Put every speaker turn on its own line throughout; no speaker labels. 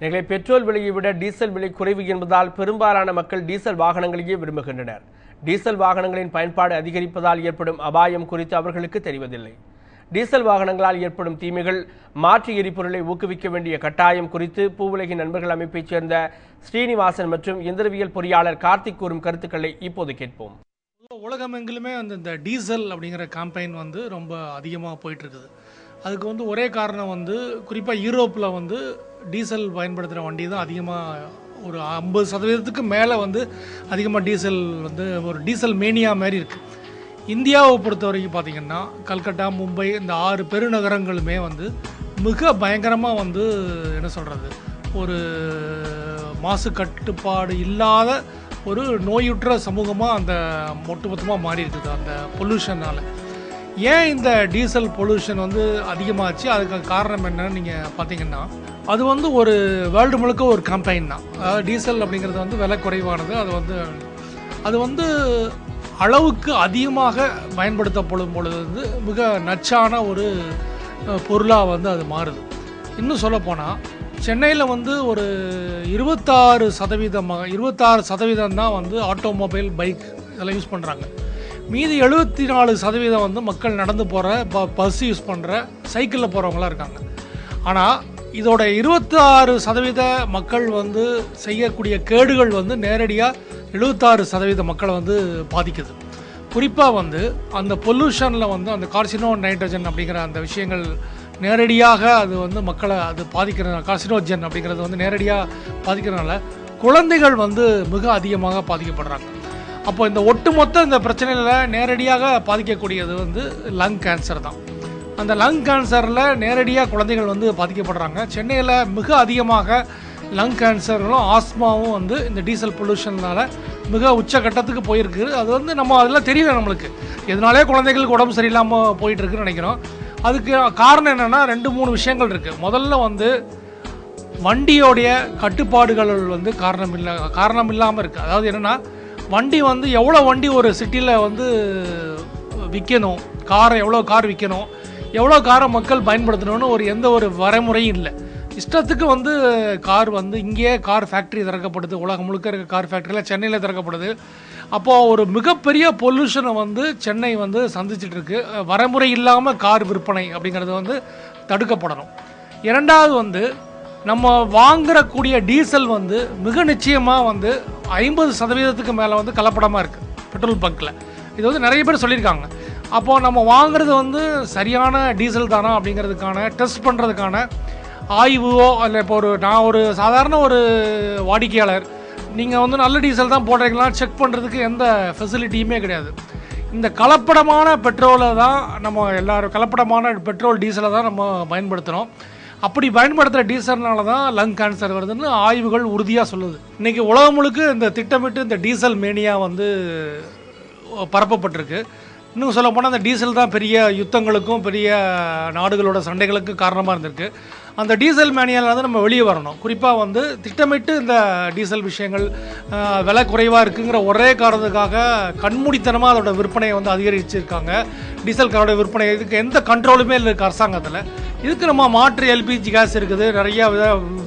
எனவே பெட்ரோல் விலையை விட டீசல் விலை குறைவு என்பதால் பெரும்பாலான மக்கள் டீசல் வாகனங்களையே விரும்புகின்றனர். டீசல் வாகனங்களின் பயன்பாடு அதிகரிப்பதால் ஏற்படும் அபாயம் குறித்து அவர்களுக்கு தெரிவதில்லை. டீசல் வாகனங்களால் ஏற்படும் தீமைகள், மாற்று எரிபொருளை ஊக்குவிக்க வேண்டிய கட்டாயம் குறித்து பூவுலகின் நண்பர்கள் அமைப்பைச் சேர்ந்த ஸ்ரீனிவாசன் மற்றும் இயந்திரவியல் பொறியாளர் கார்த்திக் கூறும் கருத்துக்களை இப்போது கேட்போம்.
உலகமெங்கிலுமே இந்த டீசல் அப்படிங்கிற கேம்பெயின் ரொம்ப அதிகமாக போயிட்டு இருக்குது. அதுக்கு ஒரே காரணம் குறிப்பாக யூரோப்பில் டீசல் பயன்படுத்துகிற வண்டி தான் அதிகமாக, ஒரு 50% மேலே அதிகமாக டீசல் ஒரு டீசல் மேனியா மாதிரி இருக்குது. இந்தியாவை பொறுத்த வரைக்கும் பார்த்திங்கன்னா கல்கட்டா, மும்பை இந்த 6 பெருநகரங்களுமே மிக பயங்கரமாக என்ன சொல்கிறது, ஒரு மாசு கட்டுப்பாடு இல்லாத ஒரு நோயுற்ற சமூகமாக அந்த ஒட்டுமொத்தமாக மாறி இருக்குது அந்த பொல்யூஷனால். ஏன் இந்த டீசல் பொல்யூஷன் அதிகமாகச்சு, அதுக்கு காரணம் என்னன்னு நீங்கள் பார்த்தீங்கன்னா, அது ஒரு வேர்ல்டு முழுக்க ஒரு கேம்பெயின் தான். அதாவது டீசல் அப்படிங்கிறது விலை குறைவானது. அது அளவுக்கு அதிகமாக பயன்படுத்தப்படும் பொழுது மிக நச்சான ஒரு பொருளாக அது மாறுது. இன்னும் சொல்லப்போனால் சென்னையில் ஒரு 26% தான் ஆட்டோமொபைல், பைக் இதெல்லாம் யூஸ் பண்ணுறாங்க. மீதி 74% மக்கள் நடந்து போகிற, பஸ் யூஸ் பண்ணுற, சைக்கிளில் போகிறவங்களாம் இருக்காங்க. ஆனால் இதோட 26% மக்கள் செய்யக்கூடிய கேடுகள் நேரடியாக 76% மக்களை பாதிக்குது. குறிப்பாக அந்த பொல்யூஷனில் அந்த கார்சினோ நைட்ரஜன் அப்படிங்கிற அந்த விஷயங்கள் நேரடியாக அது மக்களை அது பாதிக்கிற, கார்சினோஜன் அப்படிங்கிறது நேரடியாக பாதிக்கிறதுனால குழந்தைகள் மிக அதிகமாக பாதிக்கப்படுறாங்க. அப்போ இந்த ஒட்டுமொத்த இந்த பிரச்சனையில் நேரடியாக பாதிக்கக்கூடியது லங் கேன்சர் தான். அந்த லங் கேன்சரில் நேரடியாக குழந்தைகள் பாதிக்கப்படுறாங்க. சென்னையில் மிக அதிகமாக லங் கேன்சர்களும் ஆஸ்மாவும் இந்த டீசல் பொல்யூஷனால் மிக உச்சகட்டத்துக்கு போயிருக்கு. அது நம்ம அதெல்லாம் தெரியல நம்மளுக்கு, இதனாலே குழந்தைகளுக்கு உடம்பு சரியில்லாமல் போயிட்டுருக்குன்னு நினைக்கிறோம். அதுக்கு காரணம் என்னென்னா 2-3 விஷயங்கள் இருக்குது. முதல்ல வண்டியோடைய கட்டுப்பாடுகள் காரணம் இல்லாமல் இருக்குது. அதாவது என்னென்னா, வண்டி எவ்வளோ வண்டி ஒரு சிட்டியில் விற்கணும், எவ்வளோ கார் விற்கணும், எவ்வளோ காரை மக்கள் பயன்படுத்தணும்னு எந்த ஒரு வரைமுறையும் இல்லை. இஷ்டத்துக்கு கார் இங்கேயே கார் ஃபேக்ட்ரி திறக்கப்படுது. உலகம் முழுக்க இருக்க கார் ஃபேக்ட்ரியில் சென்னையில் திறக்கப்படுது. அப்போது ஒரு மிகப்பெரிய பொல்யூஷனை சென்னை சந்திச்சிட்ருக்கு. வரைமுறை இல்லாமல் கார் விற்பனை அப்படிங்கிறது தடுக்கப்படணும். இரண்டாவது நம்ம வாங்குறக்கூடிய டீசல் மிக நிச்சயமாக 50% மேலே கலப்படமாக இருக்குது பெட்ரோல் பங்க்கில். இது நிறைய பேர் சொல்லியிருக்காங்க. அப்போது நம்ம வாங்குறது சரியான டீசல் தானா அப்படிங்கிறதுக்கான டெஸ்ட் பண்ணுறதுக்கான ஆய்வோ, இல்லை இப்போ நான் ஒரு சாதாரண ஒரு வாடிக்கையாளர், நீங்கள் நல்ல டீசல் தான் போடுறீங்களா செக் பண்ணுறதுக்கு எந்த ஃபெசிலிட்டியுமே கிடையாது. இந்த கலப்படமான பெட்ரோலை தான் நம்ம எல்லோரும், கலப்படமான பெட்ரோல் டீசலை தான் நம்ம பயன்படுத்துகிறோம். அப்படி பயன்படுத்துகிற டீசல்னால தான் லங் கேன்சர் வருதுன்னு ஆய்வுகள் உறுதியாக சொல்லுது. இன்றைக்கி உலகம் முழுக்க இந்த திட்டமிட்டு இந்த டீசல் மேனியா பரப்பப்பட்டிருக்கு. இன்னும் சொல்ல போனால் அந்த டீசல் தான் பெரிய யுத்தங்களுக்கும் பெரிய நாடுகளோட சண்டைகளுக்கும் காரணமாக இருந்திருக்கு. அந்த டீசல் மேனியால் நம்ம வெளியே வரணும். குறிப்பாக திட்டமிட்டு இந்த டீசல் விஷயங்கள் விலை குறைவாக இருக்குங்கிற ஒரே காரணத்துக்காக கண்மூடித்தனமாக அதோட விற்பனையை அதிகரிச்சிருக்காங்க. டீசல் காரோட விற்பனை, இதுக்கு எந்த கண்ட்ரோலுமே இல்லை இருக்குது அரசாங்கத்தில். இதுக்கு நம்ம மாற்று எல்பிஜி கேஸ் இருக்குது, நிறையா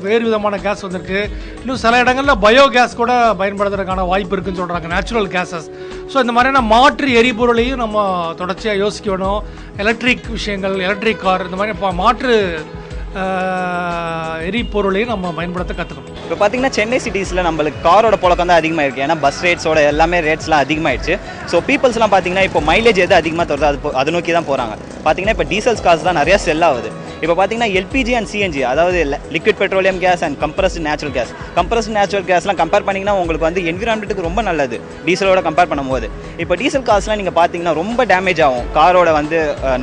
வேறு விதமான கேஸ் வந்திருக்கு. இன்னும் சில இடங்களில் பயோ கேஸ் கூட பயன்படுத்துறதுக்கான வாய்ப்பு இருக்குதுன்னு சொல்கிறாங்க, நேச்சுரல் கேஸஸ். ஸோ இந்த மாதிரியான மாற்று எரிபொருளையும் நம்ம தொடர்ச்சியாக யோசிக்க வேணும். எலக்ட்ரிக் விஷயங்கள், எலக்ட்ரிக் கார், இந்த மாதிரி மாற்று எரிபொருளையும் நம்ம பயன்படுத்த கற்றுக்கணும்.
இப்போ பார்த்தீங்கன்னா சென்னை சிட்டிஸில் நம்மளுக்கு காரோட புழக்கம் தான் அதிகமாக இருக்குது. ஏன்னா பஸ் ரேட்ஸோட எல்லாமே ரேட்ஸ்லாம் அதிகமாகிடுச்சு. ஸோ பீப்புள்ஸ்லாம் பார்த்தீங்கன்னா இப்போ மைலேஜ் எது அதிகமாக தருது அதை நோக்கி தான் போகிறாங்க. பார்த்தீங்கன்னா இப்போ டீசல்ஸ் காசு தான் நிறையா செல் ஆகுது. இப்போ பார்த்தீங்கன்னா எல்பிஜி அண்ட் சிஎன்ஜி, அதாவது liquid petroleum gas and compressed natural gas. Compressed natural கேஸ்லாம் கம்பேர் பண்ணிங்கன்னா உங்களுக்கு என்விரான்மெண்ட்டுக்கு ரொம்ப நல்லது டீசலோட கம்பேர் பண்ணும்போது. இப்போ டீசல் காசுலாம் நீங்கள் பார்த்தீங்கன்னா ரொம்ப டேமேஜ் ஆகும். காரோட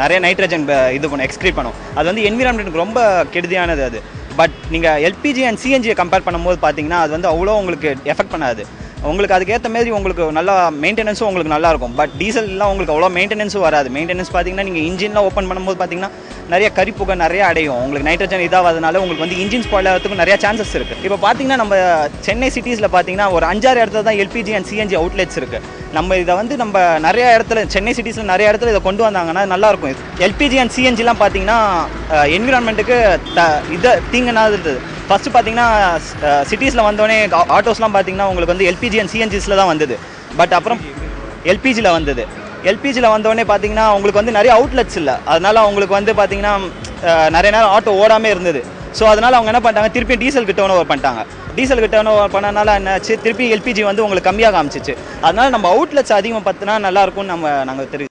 நிறைய நைட்ரஜன் இது பண்ணும், எக்ஸ்க்ரீட் பண்ணும். அது என்விரான்மெண்ட்டுக்கு ரொம்ப கெடுதியானது அது. பட் நீங்கள் எல்பிஜி அண்ட் சிஎன்ஜியை கம்பேர் பண்ணும்போது பார்த்தீங்கன்னா அது அவ்வளோ உங்களுக்கு எஃபெக்ட் பண்ணாது. உங்களுக்கு அதுக்கேற்ற மாதிரி உங்களுக்கு நல்லா மெயின்டெனன்ஸும் உங்களுக்கு நல்லாயிருக்கும். பட் டீசல்லாம் உங்களுக்கு அவ்வளோ மெயின்டெனன்ஸும் வராது. மெயின்டெனன்ஸ் பார்த்தீங்கன்னா நீங்கள் இன்ஜின்லாம் ஓப்பன் பண்ணும்போது பார்த்தீங்கன்னா நிறைய கரிப்புகை நிறைய அடையும். உங்களுக்கு நைட்ரஜன் இதாவதுனால உங்களுக்கு இன்ஜின் ஸ்பாயில் ஆகிறதுக்கும் நிறைய சான்சஸ் இருக்குது. இப்போ பார்த்தீங்கன்னா நம்ம சென்னை சிட்டிஸில் பார்த்தீங்கன்னா ஒரு 5-6 இடத்துல தான் எல்பிஜி அண்ட் சிஎன்ஜி அவுட்லெட்ஸ் இருக்குது. நம்ம இதை நம்ம நிறைய இடத்துல சென்னை சிட்டிஸில் நிறைய இடத்துல இதை கொண்டு வந்தாங்கன்னா நல்லாயிருக்கும். எல்பிஜி அண்ட் சிஎன்ஜிலாம் பார்த்தீங்கன்னா என்விரான்மெண்ட்டுக்கு தீங்குனாது. ஃபஸ்ட்டு பார்த்தீங்கன்னா சிட்டிஸில் வந்தோடனே ஆட்டோஸ்லாம் பார்த்தீங்கன்னா உங்களுக்கு வந்து எல்பிஜி அண்ட் சிஎன்ஜிஸில் தான் வந்தது. பட் அப்புறம் எல்பிஜியில் வந்தது. எல்பிஜியில் வந்தோடனே பார்த்தீங்கன்னா உங்களுக்கு வந்து நிறைய அவுட்லெட்ஸ் இல்லை. அதனால் அவங்களுக்கு வந்து பார்த்தீங்கன்னா நிறைய நேரம் ஆட்டோ ஓடாமல் இருந்தது. ஸோ அதனால் அவங்க என்ன பண்ணிட்டாங்க, திருப்பி டீசலுக்கு டேர்ன் ஓவர் பண்ணிட்டாங்க. டீசலுக்கு டேர்ன் ஓவர் பண்ணனால என்னாச்சு, திருப்பி எல்பிஜி வந்து உங்களுக்கு கம்மியாக காமிச்சிச்சு. அதனால் நம்ம அவுட்லெட்ஸ் அதிகமாக பார்த்தினா நல்லாயிருக்கும்னு நாங்கள் தெரியும்.